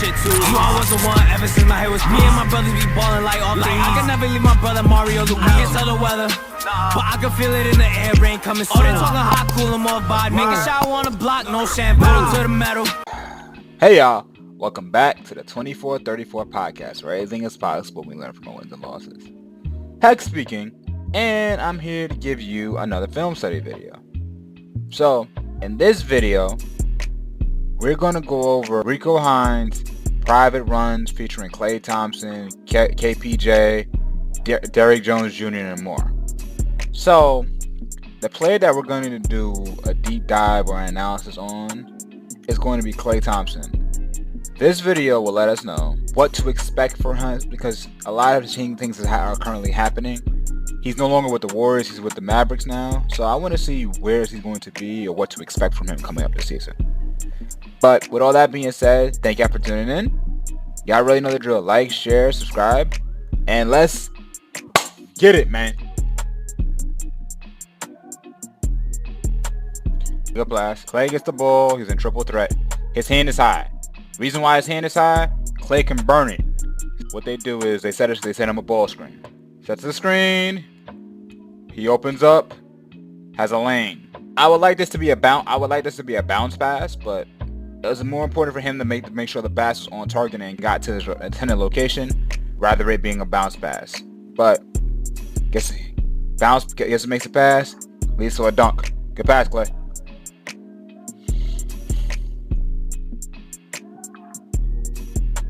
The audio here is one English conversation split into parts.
shit too. You I was the one ever since my hair was me and my brothers be ballin' like all three. I can never leave my brother Mario Luke. I can tell the weather, but I can feel it in the air, rain coming soon. Oh, they talking hot, cool, and more vibe. Making shower on the block, no shampoo to the metal. Hey y'all, welcome back to the 2434 podcast, where everything is possible when we learn from our wins and losses. Heck speaking, and I'm here to give you another film study video. So, in this video, we're going to go over Rinco Hines' private runs featuring Klay Thompson, KPJ, Derrick Jones Jr., and more. So, the player that we're going to do a deep dive or analysis on is going to be Klay Thompson. This video will let us know what to expect for him, because a lot of things are currently happening. He's no longer with the Warriors, he's with the Mavericks now. So I want to see where he's going to be or what to expect from him coming up this season. But with all that being said, thank y'all for tuning in. Y'all really know the drill. Like, share, subscribe, and let's get it, man. Good blast. Klay gets the ball. He's in triple threat. His hand is high. Reason why his hand is high, Klay can burn it. What they do is they set him a ball screen. Sets the screen. He opens up. Has a lane. I would like this to be a bounce pass, but it was more important for him to make sure the pass was on target and got to his intended location, rather it being a bounce pass. But guess it makes a pass, leads to a dunk. Good pass, Klay.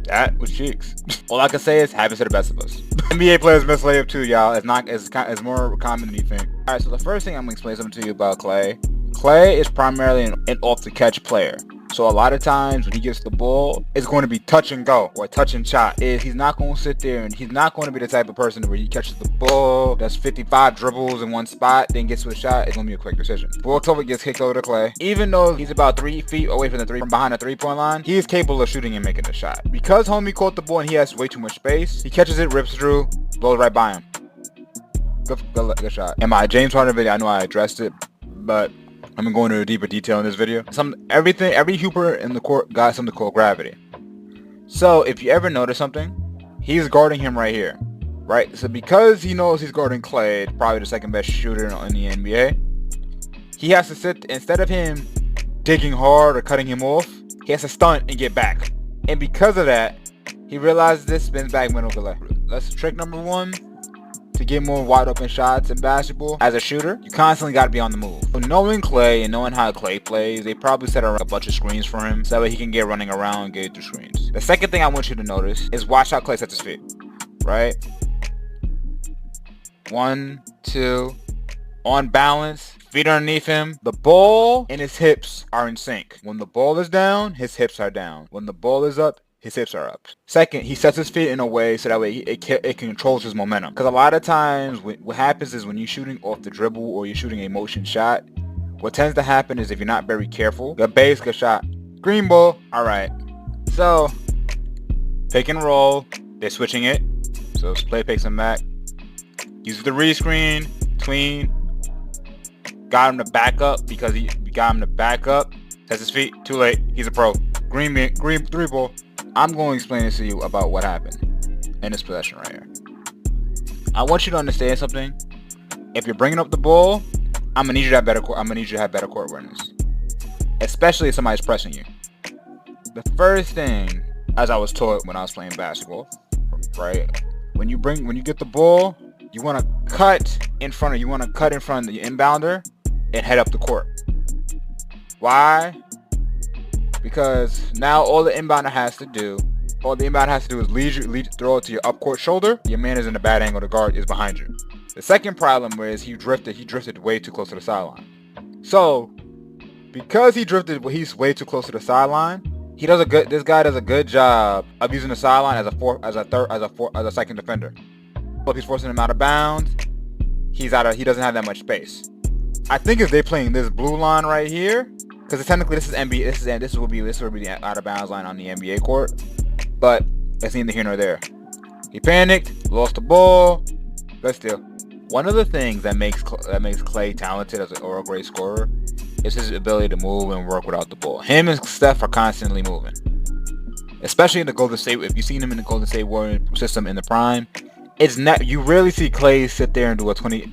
That was cheeks. All I can say is happens to the best of us. NBA players miss layup too, y'all. It's more common than you think. Alright, so the first thing I'm going to explain something to you about Klay. Klay is primarily an off-the-catch player. So a lot of times when he gets the ball, it's going to be touch and go or touch and shot. He's not going to sit there and he's not going to be the type of person where he catches the ball, does 55 dribbles in one spot, then gets to a shot. It's going to be a quick decision. Ball over gets kicked over to Klay. Even though he's about 3 feet away from behind the three-point line, he is capable of shooting and making the shot. Because homie caught the ball and he has way too much space, he catches it, rips through, blows right by him. Good shot. In my James Harden video, I know I addressed it, but I'm gonna go into deeper detail in this video. Every hooper in the court got something called gravity. So if you ever notice something, he's guarding him right here, right? So because he knows he's guarding Klay, probably the second best shooter in the NBA, he has to sit, instead of him digging hard or cutting him off, he has to stunt and get back. And because of that, he realizes this, spins back middle Klay. That's trick number one. To get more wide open shots in basketball, as a shooter, you constantly got to be on the move. So knowing Klay and knowing how Klay plays, they probably set a bunch of screens for him so that way he can get running around and get through screens. The second thing I want you to notice is watch how Klay sets his feet. Right? 1, 2, on balance, feet underneath him. The ball and his hips are in sync. When the ball is down, his hips are down. When the ball is up, his hips are up. Second, he sets his feet in a way so that way it controls his momentum. Because a lot of times, what happens is when you're shooting off the dribble or you're shooting a motion shot, what tends to happen is if you're not very careful, the base gets shot. Green ball. Alright. So, pick and roll. They're switching it. So, Klay picks him back. Uses the re-screen. Tween. Got him to back up because he got him to back up. Sets his feet. Too late. He's a pro. Green three ball. I'm going to explain this to you about what happened in this possession right here. I want you to understand something. If you're bringing up the ball, I'm gonna need you to have better court awareness, especially if somebody's pressing you. The first thing, as I was taught when I was playing basketball, right? When you get the ball, you want to cut in front of the inbounder and head up the court. Why? Because now all the inbounder has to do is throw it to your up court shoulder. Your man is in a bad angle. The guard is behind you. The second problem was he drifted way too close to the sideline. So because he's way too close to the sideline, this guy does a good job of using the sideline as a second defender. But if he's forcing him out of bounds, he doesn't have that much space. I think if they're playing this blue line right here, because technically this is NBA, this would be the out of bounds line on the NBA court, but it's neither here nor there. He panicked, lost the ball, but still. One of the things that makes Klay talented or a great scorer is his ability to move and work without the ball. Him and Steph are constantly moving. especially in the Golden State. If you've seen him in the Golden State Warrior system in the prime, it's not, you rarely see Klay sit there and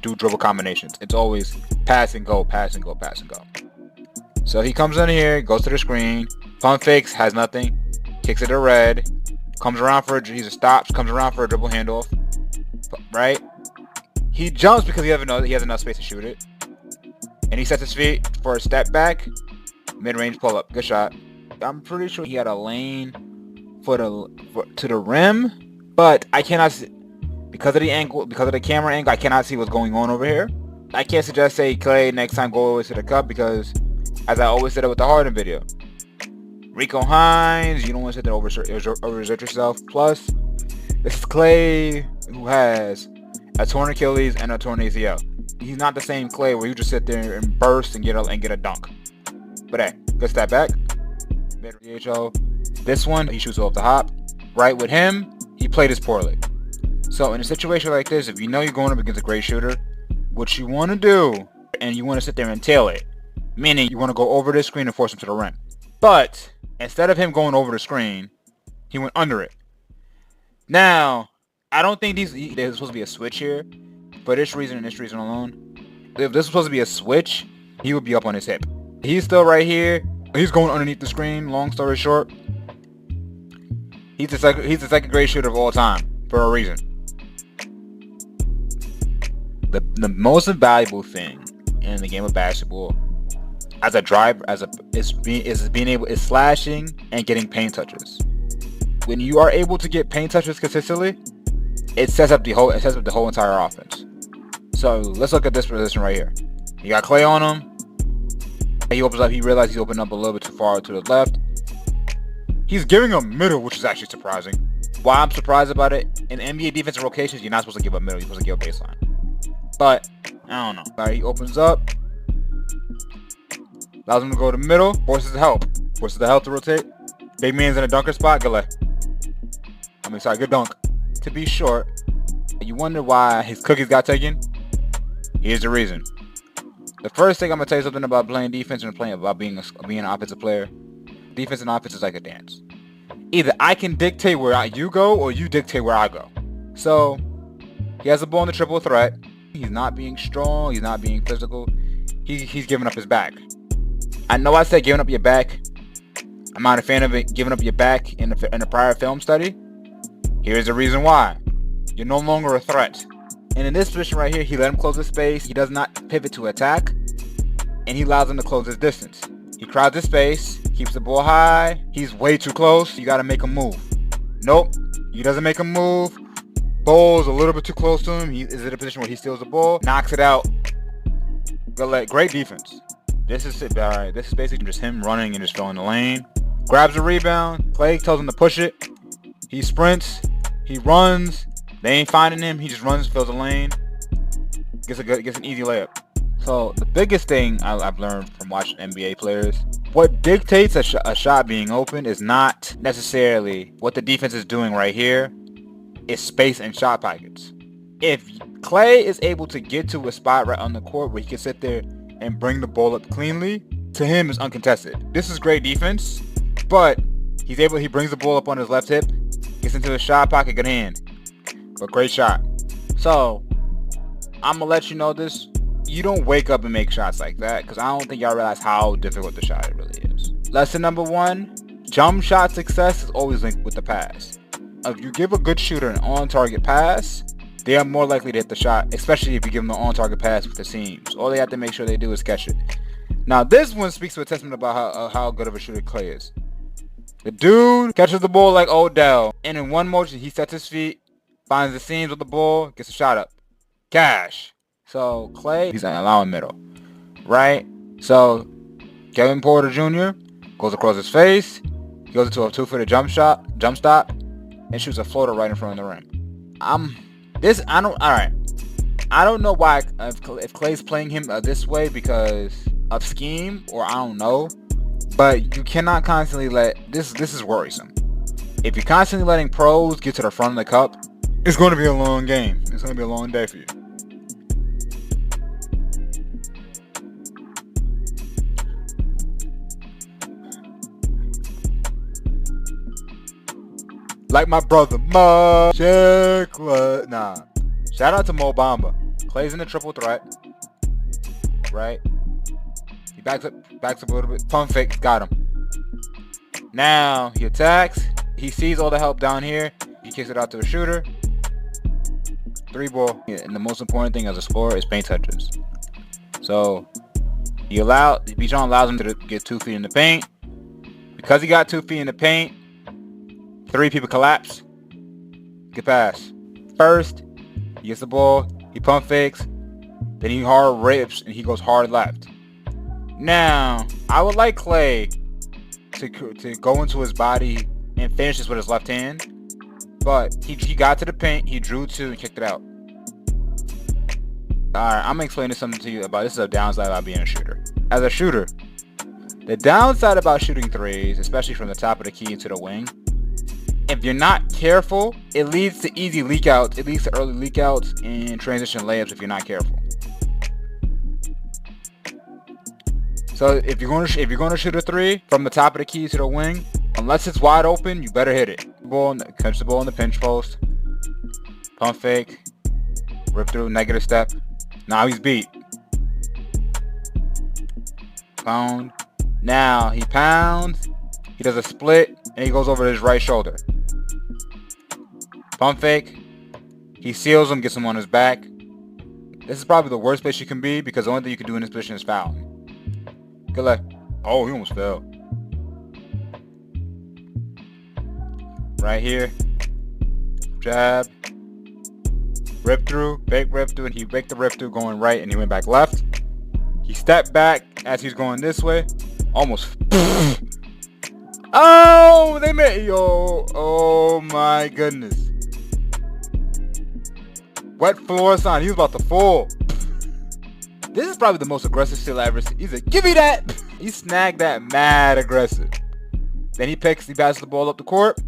do dribble combinations. It's always pass and go, pass and go, pass and go. So he comes in here, goes to the screen, pump fakes, has nothing, kicks it to Red, comes around for he just stops, comes around for a dribble handoff, right? He jumps because he has enough space to shoot it, and he sets his feet for a step back, mid-range pull up, good shot. I'm pretty sure he had a lane to the rim, but I cannot see, because of the angle, because of the camera angle, I cannot see what's going on over here. I can't suggest, say, Klay next time go over to the cup, because as I always said it with the Harden video, Rinco Hines, you don't want to sit there overexert yourself. Plus, this is Klay who has a torn Achilles and a torn ACL. He's not the same Klay where you just sit there and burst and get a dunk. But hey, good step back. This one, he shoots off the hop. Right with him, he played this poorly. So in a situation like this, if you know you're going up against a great shooter, what you want to do, and you want to sit there and tail it, meaning you want to go over this screen and force him to the rim. But instead of him going over the screen, he went under it. Now, I don't think there's supposed to be a switch here. For this reason and this reason alone, if this was supposed to be a switch, he would be up on his hip. He's still right here. He's going underneath the screen. Long story short, he's the second greatest shooter of all time for a reason. The most valuable thing in the game of basketball as a driver, is slashing and getting paint touches. When you are able to get paint touches consistently, it sets up the whole entire offense. So let's look at this position right here. You got Klay on him. He opens up. He realizes he's opened up a little bit too far to the left. He's giving a middle, which is actually surprising. Why I'm surprised about it, in NBA defensive rotations, you're not supposed to give a middle. You're supposed to give a baseline. But I don't know. All right, he opens up. Allows him to go to the middle. Forces the help to rotate. Big man's in a dunker spot. Good lay. Good dunk. To be short, you wonder why his cookies got taken? Here's the reason. The first thing I'm gonna tell you something about playing defense and about being an offensive player. Defense and offense is like a dance. Either I can dictate where you go, or you dictate where I go. So he has the ball in the triple threat. He's not being strong. He's not being physical. He's giving up his back. I know I said giving up your back. I'm not a fan of it, giving up your back in a prior film study. Here's the reason why. You're no longer a threat. And in this position right here, he let him close his space. He does not pivot to attack. And he allows him to close his distance. He crowds his space, keeps the ball high. He's way too close. You got to make him move. Nope. He doesn't make him move. Ball's a little bit too close to him. He is in a position where he steals the ball, knocks it out. Great defense. This is it. All right. This is basically just him running and just filling the lane. Grabs the rebound. Klay tells him to push it. He sprints. He runs. They ain't finding him. He just runs, fills the lane. Gets an easy layup. So the biggest thing I've learned from watching NBA players, what dictates a shot being open is not necessarily what the defense is doing right here. It's space and shot pockets. If Klay is able to get to a spot right on the court where he can sit there and bring the ball up cleanly, to him is uncontested. This is great defense, but he brings the ball up on his left hip, gets into the shot pocket, good hand. But great shot. So I'm gonna let you know this. You don't wake up and make shots like that, because I don't think y'all realize how difficult the shot it really is. Lesson number 1, jump shot success is always linked with the pass. If you give a good shooter an on-target pass, they are more likely to hit the shot, especially if you give them an on-target pass with the seams. All they have to make sure they do is catch it. Now this one speaks to a testament about how good of a shooter Klay is. The dude catches the ball like Odell, and in one motion he sets his feet, finds the seams with the ball, gets a shot up. Cash. So Klay, he's allowing middle, right? So Kevin Porter Jr. goes across his face, he goes into a 2-footed jump stop, and shoots a floater right in front of the rim. I don't know why if Klay's playing him this way because of scheme, or I don't know, but you cannot constantly let this is worrisome. If you're constantly letting pros get to the front of the cup, it's going to be a long game. It's going to be a long day for you. Like my brother Mo. Check what? Nah. Shout out to Mo Bamba. Klay's in the triple threat. Right? He backs up a little bit. Pump fake, got him. Now he attacks. He sees all the help down here. He kicks it out to the shooter. 3-ball. And the most important thing as a scorer is paint touches. So Bijan allows him to get 2 feet in the paint. Because he got 2 feet in the paint, 3 people collapse. Good pass. First, he gets the ball. He pump fakes. Then he hard rips and he goes hard left. Now, I would like Klay to go into his body and finish this with his left hand. But he got to the paint, he drew 2 and kicked it out. Alright, I'm explaining something to you about this is a downside about being a shooter. As a shooter, the downside about shooting threes, especially from the top of the key to the wing, if you're not careful, it leads to easy leak outs. It leads to early leak outs and transition layups if you're not careful. So if you're going to shoot a 3 from the top of the key to the wing, unless it's wide open, you better hit it. Catch the ball in the pinch post. Pump fake. Rip through, negative step. Now he's beat. Pound. Now he pounds. He does a split and he goes over his right shoulder. Pump fake. He seals him, gets him on his back. This is probably the worst place you can be because the only thing you can do in this position is foul. Good luck. Oh, he almost fell. Right here. Jab. Rip through. Fake rip through. And he faked the rip through going right and he went back left. He stepped back as he's going this way. Almost. Oh, they made. Yo. Oh my goodness. Wet floor sign. He was about to fall. This is probably the most aggressive steal I ever seen. He's like, give me that. He snagged that mad aggressive. Then he passes the ball up the court.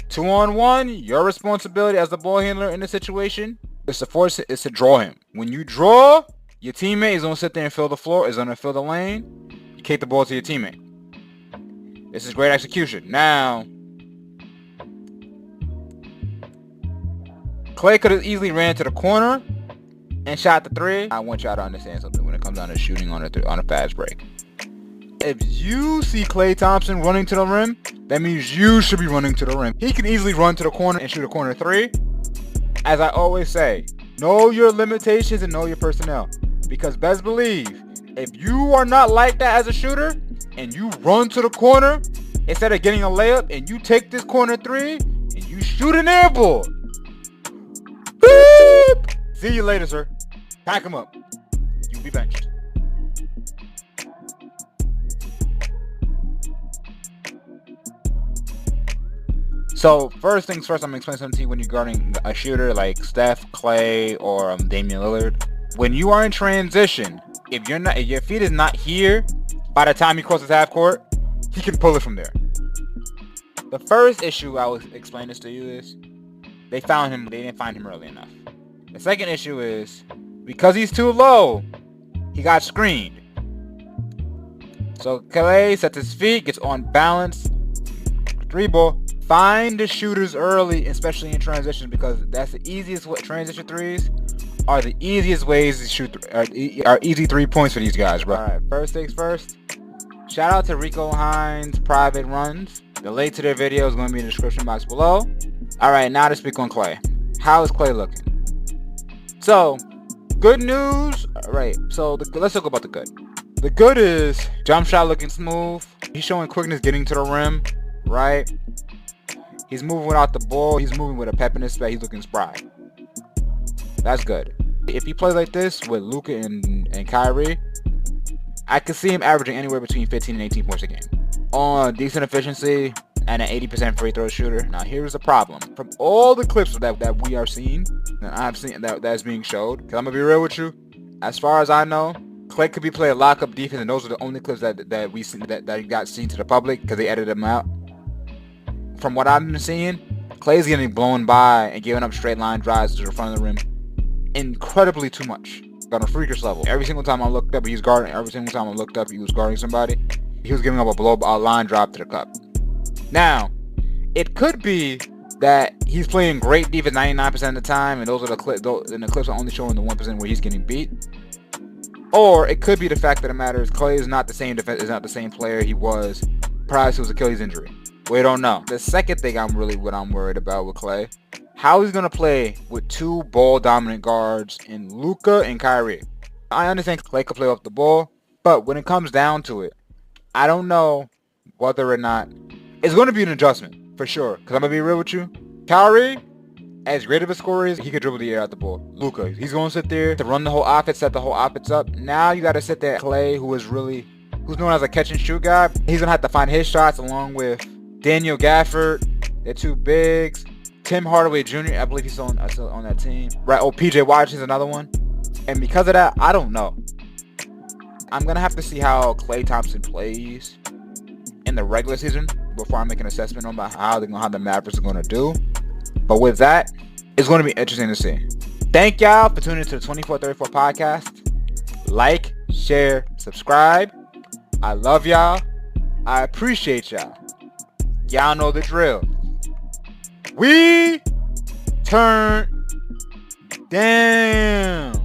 2-on-1. Your responsibility as the ball handler in the situation is to draw him. When you draw, your teammate is going to sit there and fill the floor, is going to fill the lane. You kick the ball to your teammate. This is great execution. Now, Klay could have easily ran to the corner and shot the 3. I want y'all to understand something when it comes down to shooting on a fast break. If you see Klay Thompson running to the rim, that means you should be running to the rim. He can easily run to the corner and shoot a corner 3. As I always say, know your limitations and know your personnel. Because best believe, if you are not like that as a shooter, and you run to the corner, instead of getting a layup, and you take this corner 3, and you shoot an air ball. Beep! See you later, sir. Pack him up. You'll be benched. So, first things first, I'm going to explain something to you when you're guarding a shooter like Steph, Klay, or Damian Lillard. When you are in transition, if your feet is not here, by the time he crosses half court, he can pull it from there. The first issue I will explain this to you is, they didn't find him early enough. The second issue is, because he's too low, he got screened. So Klay sets his feet, gets on balance, 3-ball. Find the shooters early, especially in transition, because that's the easiest way. Transition 3s are the easiest ways to shoot, are easy 3 points for these guys, bro. Alright, first things first. Shout out to Rinco Hines private runs. The link to their video is going to be in the description box below. Alright, now to speak on Klay. How is Klay looking? So, good news. Alright, so let's talk about the good. The good is jump shot looking smooth. He's showing quickness getting to the rim, right? He's moving without the ball. He's moving with a pep in his step. He's looking spry. That's good. If he plays like this with Luka and Kyrie, I could see him averaging anywhere between 15 and 18 points a game. On decent efficiency and an 80% free throw shooter. Now here's the problem. From all the clips that we are seeing, that I've seen that's being showed, because I'm going to be real with you, as far as I know, Klay could be playing lockup defense, and those are the only clips that we seen that got seen to the public because they edited them out. From what I've been seeing, Klay's getting blown by and giving up straight line drives to the front of the rim incredibly too much on a freakish level. Every single time I looked up, he was guarding. Every single time I looked up, he was guarding somebody. He was giving up a line drop to the cup. Now, it could be that he's playing great defense 99% of the time, and those are the clips. And the clips are only showing the 1% where he's getting beat. Or it could be the fact that it matters. Klay is not the same is not the same player he was prior to his Achilles injury. We don't know. The second thing I'm worried about with Klay, how he's gonna play with two ball dominant guards in Luka and Kyrie. I understand Klay could play off the ball, but when it comes down to it, I don't know whether or not it's going to be an adjustment for sure. Because I'm gonna be real with you, Kyrie, as great of a scorer is, he could dribble the air out the ball. Luka, he's going to sit there to run the whole offense, set the whole offense up. Now you got to sit there. Klay, who's known as a catch and shoot guy, he's going to have to find his shots along with Daniel Gafford, their two bigs, Tim Hardaway Jr., I believe he's still on that team. Right? Oh, PJ Washington's another one. And because of that, I don't know. I'm going to have to see how Klay Thompson plays in the regular season before I make an assessment on how the Mavericks are going to do. But with that, it's going to be interesting to see. Thank y'all for tuning into the 2434 podcast. Like, share, subscribe. I love y'all. I appreciate y'all. Y'all know the drill. We turn down.